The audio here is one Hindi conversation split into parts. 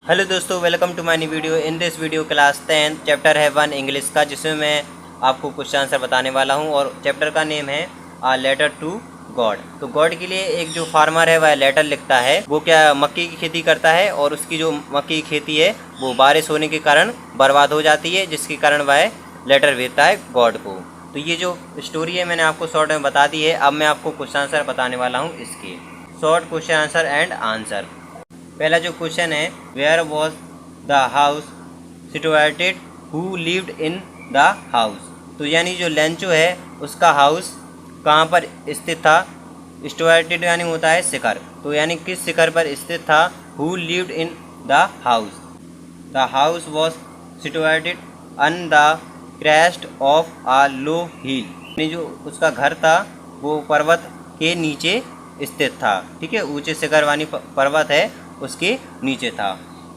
हेलो दोस्तों, welcome to my new video. In this video class 10 chapter है 1 इंग्लिश का, जिसमें मैं आपको क्वेश्चन आंसर बताने वाला हूं। और चैप्टर का नेम है आ लेटर टू गॉड। तो गॉड के लिए एक जो फार्मर है वह लेटर लिखता है। वो क्या मक्की की खेती करता है और उसकी जो मक्की की खेती है वो बारिश होने के कारण बर्बाद हो जाती है, जिसके कारण वह लेटर भेजता है गॉड को। तो ये जो स्टोरी है मैंने आपको शॉर्ट में बता दी है। अब मैं आपको क्वेश्चन आंसर बताने वाला हूँ इसके। Short question answer and answer. पहला जो क्वेश्चन है, where was the house situated, who lived in the house. तो यानी जो लेंचो है उसका हाउस कहाँ पर स्थित था। सिचुएटेड यानी होता है शिखर, तो यानी किस शिखर पर स्थित था। Who lived in the house, the house was situated on the crest of a low hill. यानी जो उसका घर था वो पर्वत के नीचे स्थित था। ठीक है, ऊंचे शिखर वाली पर्वत है उसके नीचे था।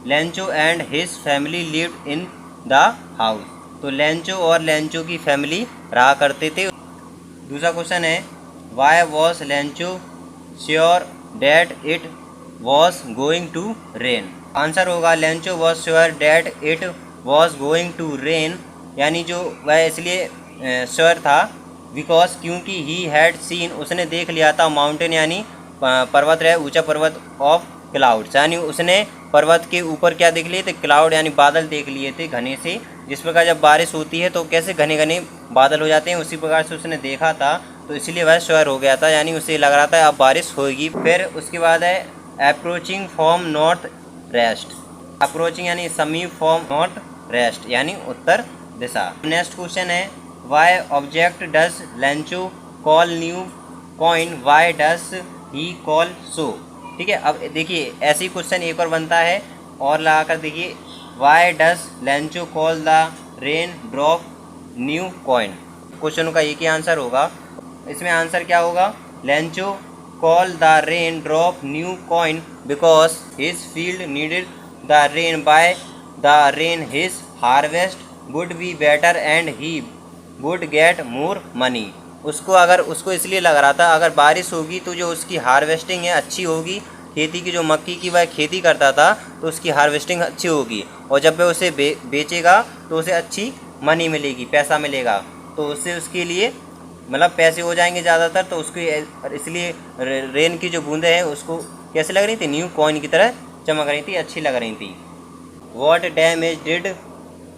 Lencho and his family lived in the house. तो लेंचो और लेंचो की फैमिली रहा करते थे। दूसरा क्वेश्चन है, why was Lencho sure that it was going to rain. Answer होगा Lencho was sure that it was going to rain. यानी जो वह इसलिए श्योर था बिकॉज क्योंकि ही हैड सीन, उसने देख लिया था, माउंटेन यानी पर्वत रहे, ऊंचा पर्वत ऑफ क्लाउड्स, यानी उसने पर्वत के ऊपर क्या देख लिए थे, क्लाउड यानी बादल देख लिए थे घने से। जिस प्रकार जब बारिश होती है तो कैसे घने घने बादल हो जाते हैं, उसी प्रकार से उसने देखा था, तो इसलिए वह श्योर हो गया था, यानी उसे लग रहा था अब बारिश होगी। फिर उसके बाद है approaching from north west. Approaching यानी समीप फ्रॉम नॉर्थ वेस्ट यानी उत्तर दिशा। नेक्स्ट क्वेश्चन है, why object does Lencho call new coin, why does he call so. ठीक है, अब देखिए ऐसे ही क्वेश्चन एक और बनता है और लगाकर देखिए, why does Lencho call the rain drop new coin. Question का एक ही आंसर होगा। इसमें आंसर क्या होगा, Lencho call the rain drop new coin because his field needed the rain, by the rain his harvest would be better and he would get more money. उसको इसलिए लग रहा था अगर बारिश होगी तो जो उसकी हार्वेस्टिंग है अच्छी होगी, खेती की जो मक्की की वह खेती करता था तो उसकी हार्वेस्टिंग अच्छी होगी, और जब वह उसे बेचेगा तो उसे अच्छी मनी मिलेगी, पैसा मिलेगा, तो उससे उसके लिए मतलब पैसे हो जाएंगे ज़्यादातर। तो उसके इसलिए रेन की जो बूंदें हैं उसको कैसे लग रही थी, न्यू कॉइन की तरह चमक रही थी, अच्छी लग रही थी। वॉट डैमेज डिड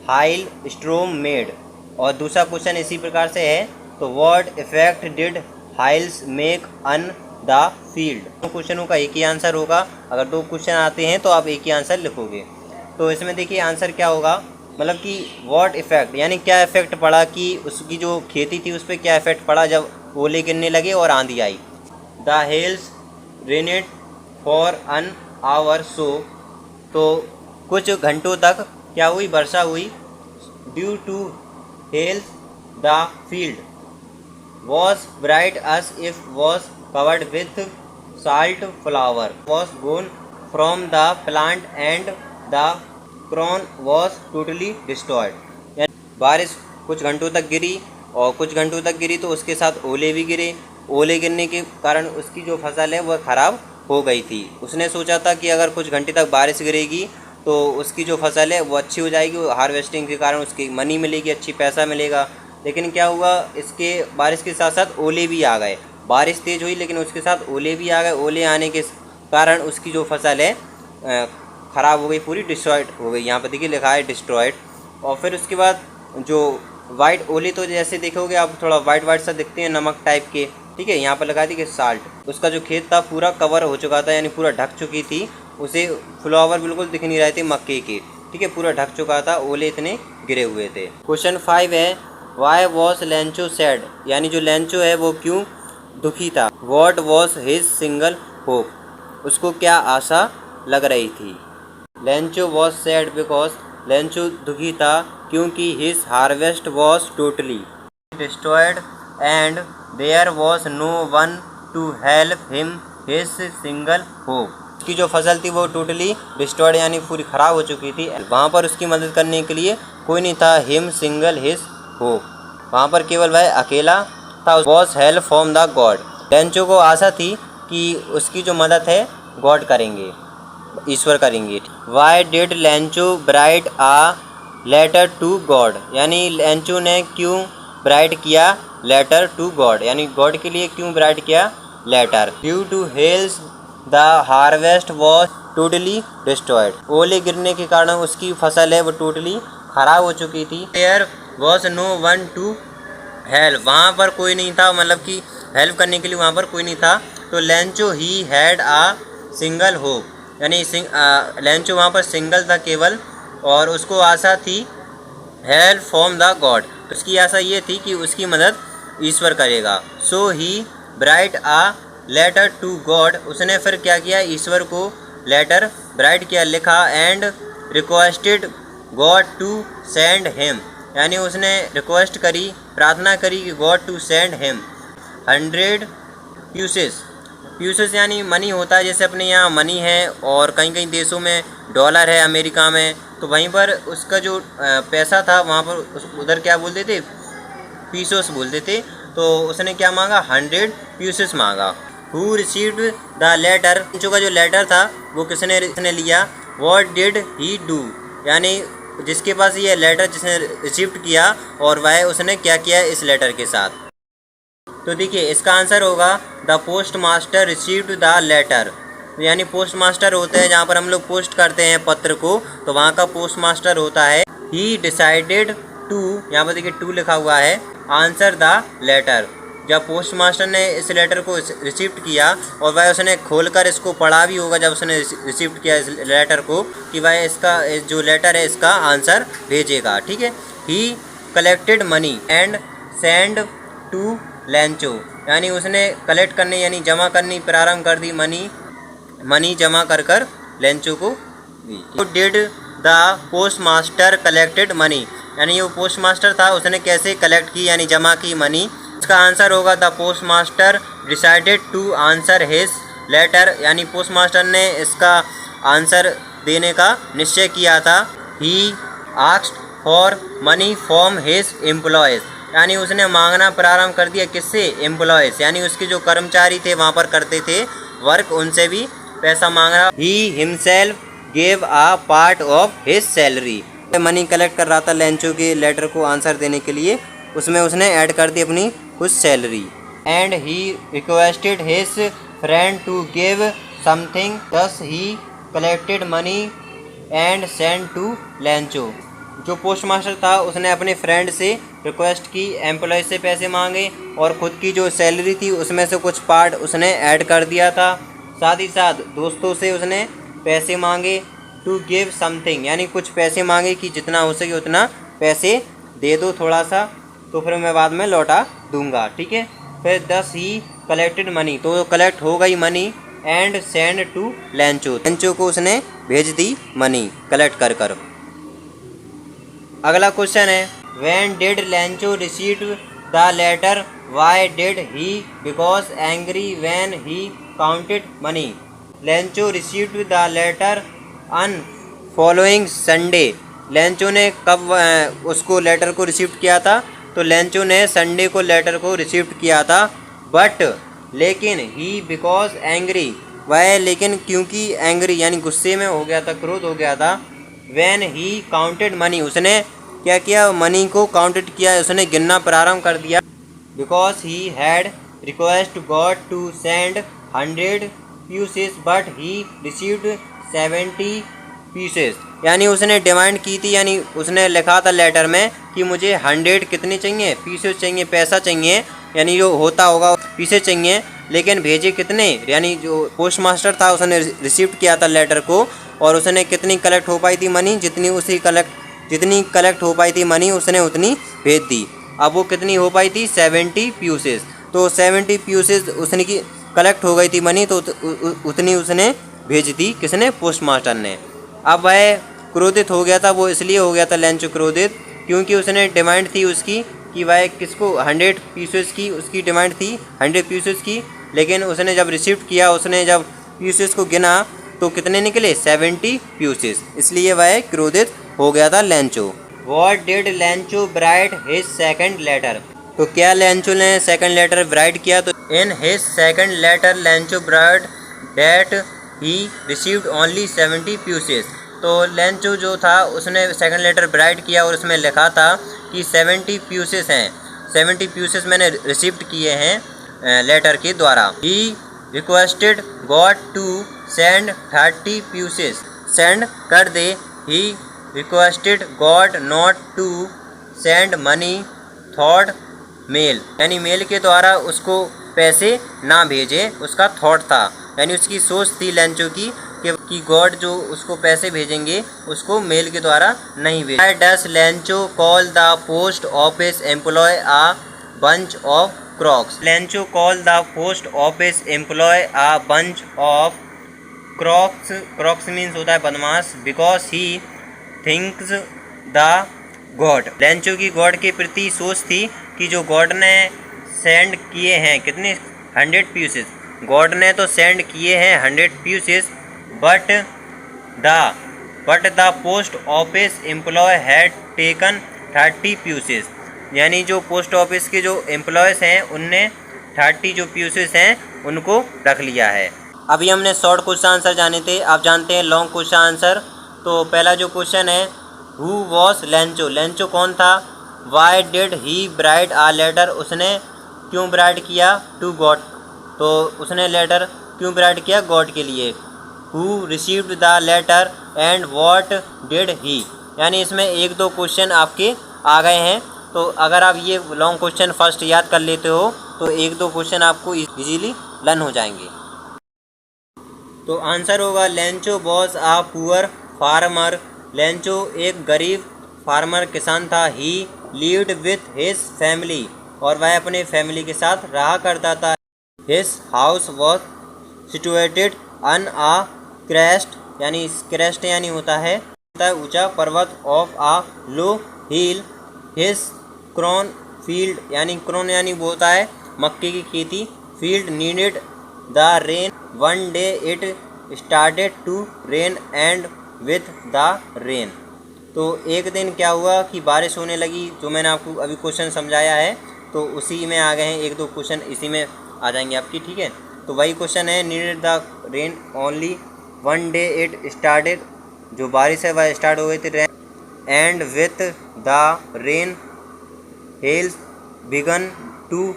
हाइल स्ट्रोम मेड। और दूसरा क्वेश्चन इसी प्रकार से है, तो what effect did hails make on the field. दो क्वेश्चनों का एक ही आंसर होगा। अगर दो क्वेश्चन आते हैं तो आप एक ही आंसर लिखोगे। तो इसमें देखिए आंसर क्या होगा, मतलब कि व्हाट इफेक्ट यानी क्या इफेक्ट पड़ा, कि उसकी जो खेती थी उस पर क्या इफेक्ट पड़ा जब ओले गिरने लगे और आंधी आई। The hails rained for an hour so. तो कुछ घंटों तक क्या हुई, वर्षा हुई। Due to hails the field was bright as if was covered with salt, flower was gone from the plant and the crown was totally destroyed। यानी बारिश कुछ घंटों तक गिरी और कुछ घंटों तक गिरी तो उसके साथ ओले भी गिरे। ओले गिरने के कारण उसकी जो फसल है वह ख़राब हो गई थी। उसने सोचा था कि अगर कुछ घंटे तक बारिश गिरेगी तो उसकी जो फसल है वो अच्छी हो जाएगी, हार्वेस्टिंग के कारण उसकी मनी मिलेगी, अच्छी पैसा मिलेगा। लेकिन क्या हुआ, इसके बारिश के साथ साथ ओले भी आ गए। बारिश तेज़ हुई लेकिन उसके साथ ओले भी आ गए। ओले आने के कारण उसकी जो फसल है ख़राब हो गई, पूरी डिस्ट्रॉयड हो गई। यहाँ पर देखिए लिखा है डिस्ट्रॉयड। और फिर उसके बाद जो वाइट ओले, तो जैसे देखोगे आप थोड़ा वाइट वाइट सा दिखते हैं, नमक टाइप के। ठीक है, यहाँ पर लगा दी कि साल्ट। उसका जो खेत था पूरा कवर हो चुका था, यानी पूरा ढक चुकी थी, उसे फ्लावर बिल्कुल दिख नहीं रहे थे मक्के के। ठीक है, पूरा ढक चुका था, ओले इतने गिरे हुए थे। क्वेश्चन 5 है, वाई वॉज लेंचो सैड। यानी जो लेंचो है वो क्यों दुखी था। What was his single hope, उसको क्या आशा लग रही थी। Lencho was sad because, Lencho दुखी था क्योंकि his harvest was totally destroyed and there was no one to help him his single hope. उसकी जो फसल थी वो टोटली डिस्ट्रॉयड यानी पूरी ख़राब हो चुकी थी, वहाँ पर उसकी मदद करने के लिए कोई नहीं था। हिम सिंगल हिज हो, वहाँ पर केवल वह अकेला था। Was help from the God, Lencho को आशा थी कि उसकी जो मदद है गॉड करेंगे। ईश्वर करेंगे। Why did Lencho write a letter to God, यानी लेंचो ने क्यों ब्राइट किया लेटर टू गॉड, यानी गॉड के लिए क्यों ब्राइट किया letter. Due to hails the harvest was totally destroyed, ओले गिरने के कारण उसकी फसल है वो टोटली खराब हो चुकी थी। There was no one to help, वहाँ पर कोई नहीं था, मतलब कि हेल्प करने के लिए वहाँ पर कोई नहीं था। तो Lencho he had a single hope, यानी लेंचो वहाँ पर सिंगल था केवल, और उसको आशा थी हेल्प फ्रॉम द गॉड, उसकी आशा ये थी कि उसकी मदद ईश्वर करेगा। So he write a letter to God, उसने फिर क्या किया ईश्वर को लेटर ब्राइट किया लिखा, and requested God to send him, यानी उसने रिक्वेस्ट करी प्रार्थना करी कि God to send him 100 pesos, pesos यानी मनी होता है, जैसे अपने यहाँ मनी है और कई कई देशों में डॉलर है, अमेरिका में, तो वहीं पर उसका जो पैसा था वहाँ पर उधर क्या बोलते थे पीसोस बोलते थे। तो उसने क्या मांगा 100 प्यूसेस मांगा। हु रिसीव्ड द लेटर, का जो लेटर था वो किसने लिया। व्हाट डिड ही डू, यानी जिसके पास ये लेटर जिसने रिसीव किया और वह उसने क्या किया इस लेटर के साथ। तो देखिए इसका आंसर होगा the post master received the letter, यानी पोस्ट मास्टर होते हैं जहाँ पर हम लोग पोस्ट करते हैं पत्र को, तो वहाँ का पोस्ट मास्टर होता है। ही डिसाइडेड टू, यहाँ पर देखिए टू लिखा हुआ है, आंसर द लेटर, जब पोस्ट मास्टर ने इस लेटर को रिसीव किया और वह उसने खोलकर इसको पढ़ा भी होगा जब उसने रिसीव किया इस लेटर को, कि वह इसका जो लेटर है इसका आंसर भेजेगा। ठीक है। He collected money and send to Lencho, यानी उसने कलेक्ट करने यानी जमा करनी प्रारंभ कर दी, मनी जमा कर लेंचो को दी। तो did the post master collected money, यानी वो पोस्ट मास्टर था उसने कैसे कलेक्ट की यानी जमा की मनी। इसका आंसर होगा the post master decided to answer his letter, यानी पोस्ट मास्टर ने इसका आंसर देने का निश्चय किया था। He asked for money from his employees, यानी उसने मांगना प्रारंभ कर दिया किससे एम्प्लॉयज़, यानी उसके जो कर्मचारी थे वहाँ पर करते थे वर्क, उनसे भी पैसा मांग रहा। He himself gave a part of his salary, money collect कर रहा था लेंचो के लेटर को आंसर देने के लिए, उसमें उसने ऐड कर दी अपनी कुछ salary. And he requested his friend to give something, thus he collected money and send to Lencho, जो पोस्ट मास्टर था उसने अपने फ्रेंड से रिक्वेस्ट की, एम्प्लॉय से पैसे मांगे और ख़ुद की जो सैलरी थी उसमें से कुछ पार्ट उसने ऐड कर दिया था। साथ ही साथ दोस्तों से उसने पैसे मांगे, टू गिव समथिंग, यानी कुछ पैसे मांगे कि जितना हो सके उतना पैसे दे दो थोड़ा सा, तो फिर मैं बाद में लौटा दूंगा। ठीक है। फिर 10 ही कलेक्टेड मनी, तो कलेक्ट हो गई money, and send to Lencho, Lencho को उसने भेज दी मनी कलेक्ट कर। अगला क्वेश्चन है when did Lencho receive the letter, why did he because angry when he counted money. Lencho received the letter on following Sunday, Lencho ने कब उसको लेटर को रिसीव किया था, तो लेंचो ने संडे को लेटर को रिसीव किया था। बट लेकिन ही बिकॉज एंग्री, वह लेकिन क्योंकि एंग्री यानी गुस्से में हो गया था, क्रोध हो गया था। व्हेन ही काउंटेड मनी, उसने क्या किया मनी को काउंटेड किया, उसने गिनना प्रारंभ कर दिया। Because he had request God to send 100 pieces but he received 70 pieces, यानी उसने डिमांड की थी, यानी उसने लिखा था लेटर में कि मुझे 100 कितने चाहिए पीसेस चाहिए, पैसा चाहिए, यानी जो होता होगा पीसेस चाहिए, लेकिन भेजे कितने, यानी जो पोस्ट मास्टर था उसने रिसीव किया था लेटर को, और उसने कितनी कलेक्ट हो पाई थी मनी, जितनी कलेक्ट हो पाई थी मनी उसने उतनी भेज दी। अब वो कितनी हो पाई थी 70 पीसेस, तो 70 पीसेस उसने की कलेक्ट हो गई थी मनी, तो उतनी उसने भेज दी किसने पोस्ट मास्टर ने। अब वह क्रोधित हो गया था, वो इसलिए हो गया था लेंचो क्रोधित क्योंकि उसने डिमांड थी उसकी कि वह किसको 100 पीसेस की उसकी डिमांड थी 100 पीसेस की, लेकिन उसने जब रिसीव किया उसने जब पीसेस को गिना तो कितने निकले 70 पीसेस, इसलिए वह क्रोधित हो गया था Lencho. What did Lencho write his second letter, तो क्या लेंचो ने सेकंड लेटर ब्राइट किया, तो in his second letter Lencho write that he received only 70 pieces। तो लेंचो जो था उसने सेकंड लेटर राइट किया और उसमें लिखा था कि 70 pieces हैं, 70 pieces मैंने रिसीव्ड किए हैं लेटर के द्वारा। He requested God to send 30 pieces, send कर दे। He requested God not to send money through mail, यानी मेल के द्वारा उसको पैसे ना भेजे, उसका थॉट था, यानी उसकी सोच थी लेंचो की कि गॉड जो उसको पैसे भेजेंगे उसको मेल के द्वारा नहीं भेजे। Why does Lencho call the post office employ a bunch of crooks? Lencho call the post office employ a bunch of crooks, crooks means होता है बदमाश, because he thinks the God. Lencho की गॉड के प्रति सोच थी कि जो गॉड ने सेंड किए हैं कितने 100 pieces, गॉड ने तो सेंड किए हैं 100 pieces, but the post office employ had taken 30 pieces, यानी जो पोस्ट ऑफिस के जो एम्प्लॉयज़ हैं उनने 30 जो pieces हैं उनको रख लिया है। अभी हमने शॉर्ट क्वेश्चन आंसर जाने थे, आप जानते हैं लॉन्ग क्वेश्चन आंसर। तो पहला जो क्वेश्चन है, हु वॉज लेंचो, लेंचो कौन था। Why did he write a letter, उसने क्यों राइट किया टू गॉड, तो उसने लेटर क्यों राइट किया गॉड के लिए। Who received the letter and what did he, यानी इसमें एक दो क्वेश्चन आपके आ गए हैं। तो अगर आप ये लॉन्ग क्वेश्चन फर्स्ट याद कर लेते हो तो एक दो क्वेश्चन आपको इजीली लर्न हो जाएंगे। तो आंसर होगा Lencho was a poor farmer, Lencho एक गरीब फार्मर किसान था। He lived with his family, और वह अपने फैमिली के साथ रहा करता था। His house was situated on a crest, यानी क्रेस्ट यानी होता है ऊंचा पर्वत, of a low hill. His corn field, यानी क्रॉन यानी वो होता है मक्के की खेती। Field needed the rain, one day it started to rain and with the rain. तो एक दिन क्या हुआ कि बारिश होने लगी, जो मैंने आपको अभी क्वेश्चन समझाया है तो उसी में आ गए हैं, एक दो क्वेश्चन इसी में आ जाएंगे आपकी, ठीक है। तो वही क्वेश्चन है, needed the rain only one day it started, जो बारिश है वह स्टार्ट हो गई थी rain, and with the rain hails began to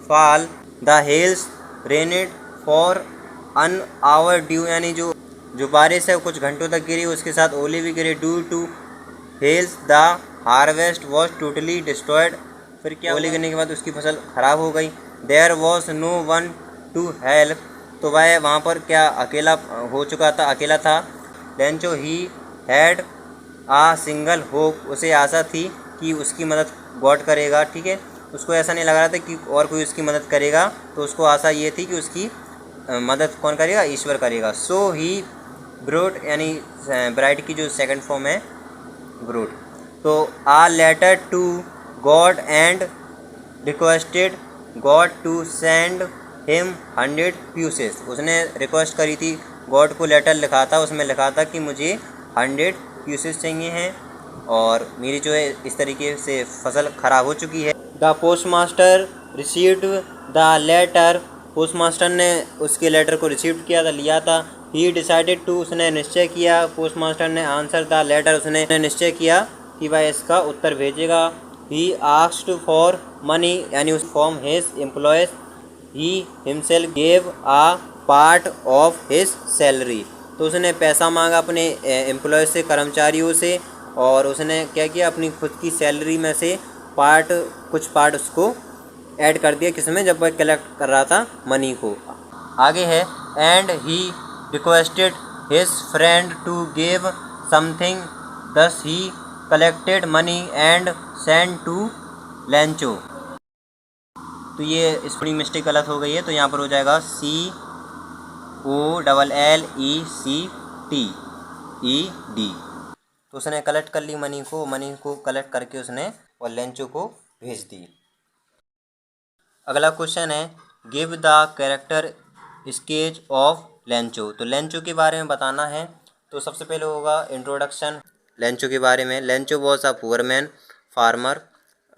fall, the hails rained for an hour due, यानी जो बारिश है कुछ घंटों तक गिरी, उसके साथ ओले भी गिरे। Due to hails the harvest was totally destroyed, फिर क्या ओले गिरने के बाद उसकी फसल खराब हो गई। There was no one to help, तो वह वहाँ पर क्या अकेला हो चुका था, अकेला था। Lencho he had a single hope, उसे आशा थी कि उसकी मदद गॉड करेगा, ठीक है। उसको ऐसा नहीं लग रहा था कि और कोई उसकी मदद करेगा, तो उसको आशा ये थी कि उसकी मदद कौन करेगा, ईश्वर करेगा। सो ही ब्रोट, यानी ब्राइट की जो सेकंड फॉर्म है ब्रोट। तो a letter to God and requested God to send him 100 pieces, उसने रिक्वेस्ट करी थी गॉड को, लेटर लिखा था, उसमें लिखा था कि मुझे 100 pieces चाहिए हैं और मेरी जो है इस तरीके से फसल ख़राब हो चुकी है। The post master received the letter, post master ने उसके लेटर को रिसीव किया था, लिया था। ही डिसाइडेड टू, उसने निश्चय किया, पोस्ट मास्टर ने आंसर द लेटर, उसने निश्चय किया कि वह इसका उत्तर भेजेगा। ही आस्क्ड फॉर मनी, यानी उस from his employees, he himself gave a part of his salary, तो उसने पैसा मांगा अपने एम्प्लॉय से, कर्मचारियों से, और उसने क्या किया, अपनी खुद की सैलरी में से कुछ पार्ट उसको ऐड कर दिया, किसमें, जब वह कलेक्ट कर रहा था मनी को। आगे है, and he requested his friend to give something, thus he collected money and send to Lencho. तो ये इस थोड़ी मिस्टेक गलत हो गई है, तो यहाँ पर हो जाएगा COLLECTED। तो उसने कलेक्ट कर ली मनी को कलेक्ट करके उसने और लेंचो को भेज दी। अगला क्वेश्चन है, give the character sketch of Lencho, तो लेंचो के बारे में बताना है। तो सबसे पहले होगा इंट्रोडक्शन लेंचो के बारे में। Lencho was a poor man farmer,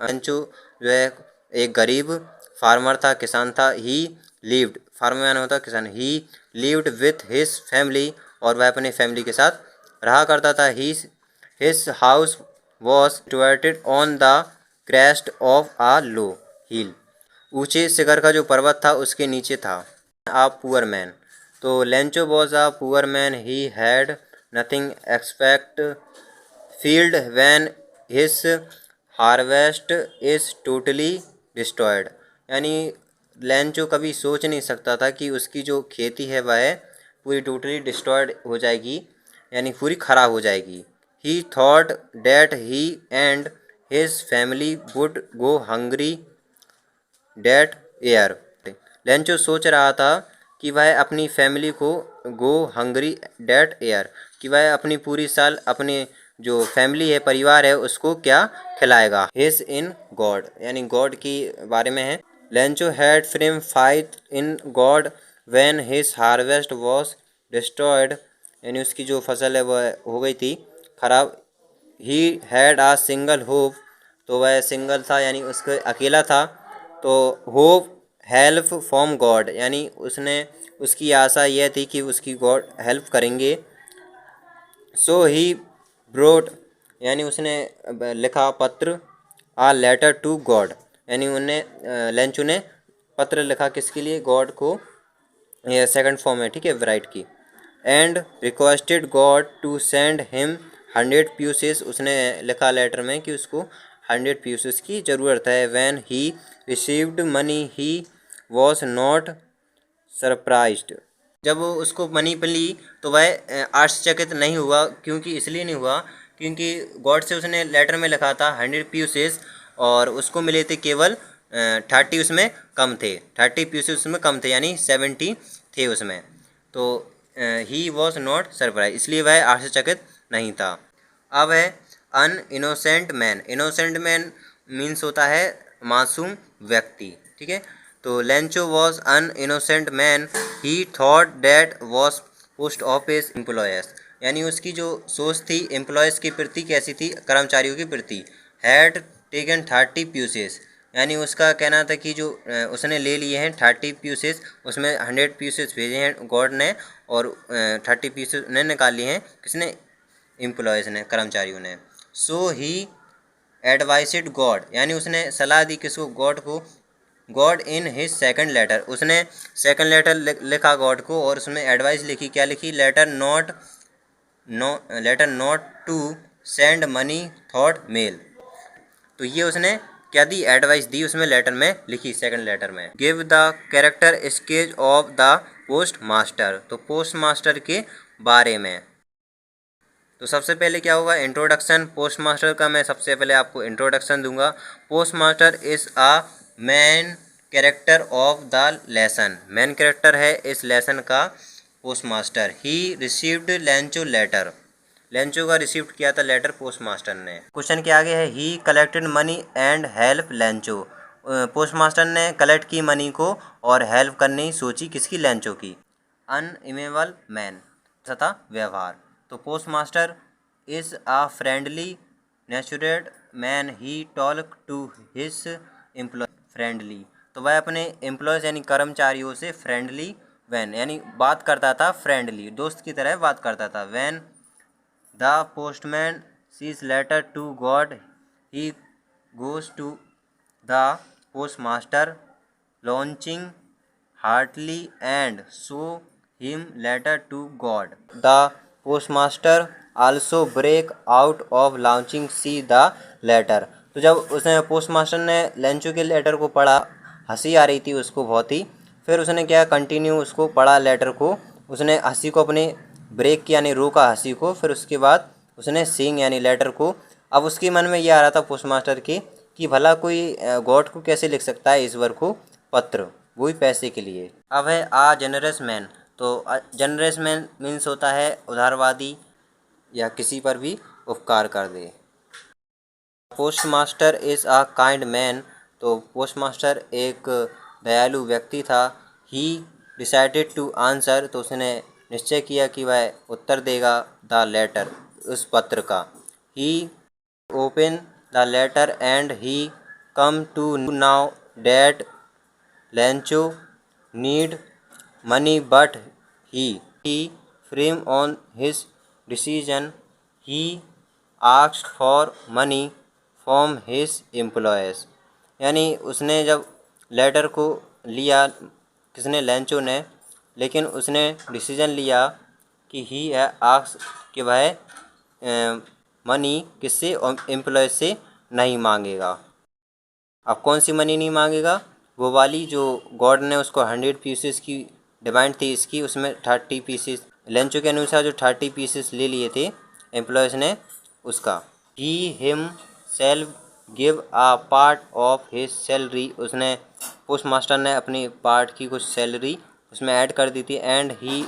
Lencho जो है एक गरीब फार्मर था, किसान था। ही लिव्ड, फार्मर मैन होता किसान। He lived with his family, और वह अपने फैमिली के साथ रहा करता था। His house was situated on the crest of a low hill, ऊंचे शिखर का जो पर्वत था उसके नीचे था। आ पुअर मैन, तो Lencho was a poor man, he had nothing expect field when his harvest is totally destroyed, यानी लेंचो कभी सोच नहीं सकता था कि उसकी जो खेती है वह पूरी टोटली डिस्ट्रॉयड हो जाएगी, यानी पूरी खराब हो जाएगी। ही thought that he and his family would go hungry that air, Lencho सोच रहा था कि वह अपनी फैमिली को गो हंग्री डैट एयर, कि वह अपनी पूरी साल अपने जो फैमिली है, परिवार है, उसको क्या खिलाएगा। हिज इन गॉड, यानी गॉड की बारे में है। Lencho had frame fifth in God when his harvest was destroyed, यानी उसकी जो फसल है वह हो गई थी खराब। He had a single hope, तो वह सिंगल था यानी उसके अकेला था। तो होप हेल्प फ्रॉम गॉड, यानी उसकी आशा यह थी कि उसकी गॉड हेल्प करेंगे। सो ही ब्रोट, यानी उसने लिखा पत्र, आ लेटर टू गॉड, यानी लेंचो ने पत्र लिखा किसके लिए, गॉड को। यह सेकंड फॉर्म है, ठीक है, राइट की। And requested God to send him 100 pieces, उसने लिखा लेटर में कि उसको 100 पीसेस की ज़रूरत है। When he received money he was not surprised, जब वो उसको मनी मिली तो वह आश्चर्यचकित नहीं हुआ, क्योंकि इसलिए नहीं हुआ क्योंकि गॉड से उसने लेटर में लिखा था 100 पीसेस, और उसको मिले थे केवल 30, उसमें कम थे, 30 पीसेस उसमें कम थे, यानी 70 थे उसमें। तो ही वॉज नॉट सरप्राइज, इसलिए वह आश्चर्यचकित नहीं था। अब है an innocent man. Innocent man means होता है मासूम व्यक्ति, ठीक है। तो Lencho was an innocent man, he thought that was post office employers, यानी उसकी जो सोच थी एम्प्लॉयज़ के प्रति कैसी थी, कर्मचारियों के प्रति। हैड टेकन 30 पीसेस, यानी उसका कहना था कि जो उसने ले लिए हैं 30 पीसेस, उसमें 100 पीसेस भेजे हैं गॉड ने, और 30 पीसेस ने निकाल लिए हैं किसने, एम्प्लॉयज़ ने, कर्मचारियों ने। सो ही एडवाइस्ड गॉड, यानी उसने सलाह दी किसको, गॉड को। God in his second letter, उसने सेकंड लेटर लिखा गॉड को, और उसमें एडवाइस लिखी, क्या लिखी, letter not to send money through mail. तो ये उसने क्या दी, एडवाइस दी, उसमें लेटर में लिखी, सेकंड लेटर में। Give the character sketch of the post master, तो पोस्ट मास्टर के बारे में। तो सबसे पहले क्या होगा, इंट्रोडक्शन पोस्ट मास्टर का। मैं सबसे पहले आपको इंट्रोडक्शन दूंगा। Post master is a main character of the lesson, main character है इस लेसन का post master. He received Lencho letter, Lencho का रिसीव किया था लेटर पोस्ट मास्टर ने। क्वेश्चन के आगे है he collected money and help Lencho, post master ने कलेक्ट की मनी को और हेल्प करने की सोची, किसकी, लेंचो की। अनइमेबल मैन तथा व्यवहार, तो post master is a friendly natured man, he talk to his employ friendly, तो वह अपने एम्प्लॉयज़ यानी कर्मचारियों से फ्रेंडली वैन, यानी बात करता था फ्रेंडली, दोस्त की तरह बात करता था। When the postman sees letter to God, he goes to the post master laughing heartily and show him letter to God. The postmaster also break out of laughing see the letter, तो जब उसने पोस्ट मास्टर ने लेंचो के लेटर को पढ़ा, हंसी आ रही थी उसको बहुत ही, फिर उसने क्या कंटिन्यू उसको पढ़ा लेटर को, उसने हंसी को अपने ब्रेक किया यानी रोका हंसी को, फिर उसके बाद उसने सींग यानी लेटर को। अब उसके मन में ये आ रहा था पोस्ट मास्टर के कि भला कोई गॉड को कैसे लिख सकता है ईश्वर को पत्र, वो भी पैसे के लिए। अब है आ जनरस मैन, तो जनरस मैन मीन्स होता है उदारवादी या किसी पर भी उपकार कर दे। Post master is a kind man, तो पोस्ट मास्टर एक दयालु व्यक्ति था। ही डिसाइडेड टू आंसर, तो उसने निश्चय किया कि वह उत्तर देगा द लेटर, उस पत्र का। He open the letter and he come to know that Lencho need money, but he firm on his decision. He asked for money from his employees. यानी उसने जब लेटर को लिया, किसने, लेंचो ने, लेकिन उसने डिसीजन लिया कि ही आस्क कि वह मनी किससे, एम्प्लॉय से नहीं मांगेगा। अब कौन सी मनी नहीं मांगेगा? वो वाली जो गॉड ने उसको 100 पीसेस की डिमांड थी इसकी, उसमें 30 पीसेस लेंचो के अनुसार जो 30 पीसेस ले लिए थे एम्प्लॉयज़ ने उसका। He himself give a part of his salary, उसने, पोस्ट मास्टर ने अपनी पार्ट की कुछ सैलरी उसमें ऐड कर दी थी। And he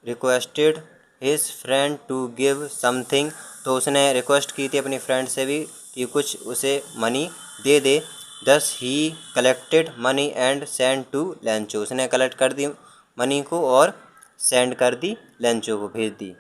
requested his friend to give something, तो उसने रिक्वेस्ट की थी अपनी फ्रेंड से भी कि कुछ उसे मनी दे दे। Thus he collected money and send to Lencho, उसने कलेक्ट कर दी मनी को और सेंड कर दी, लेंचो को भेज दी।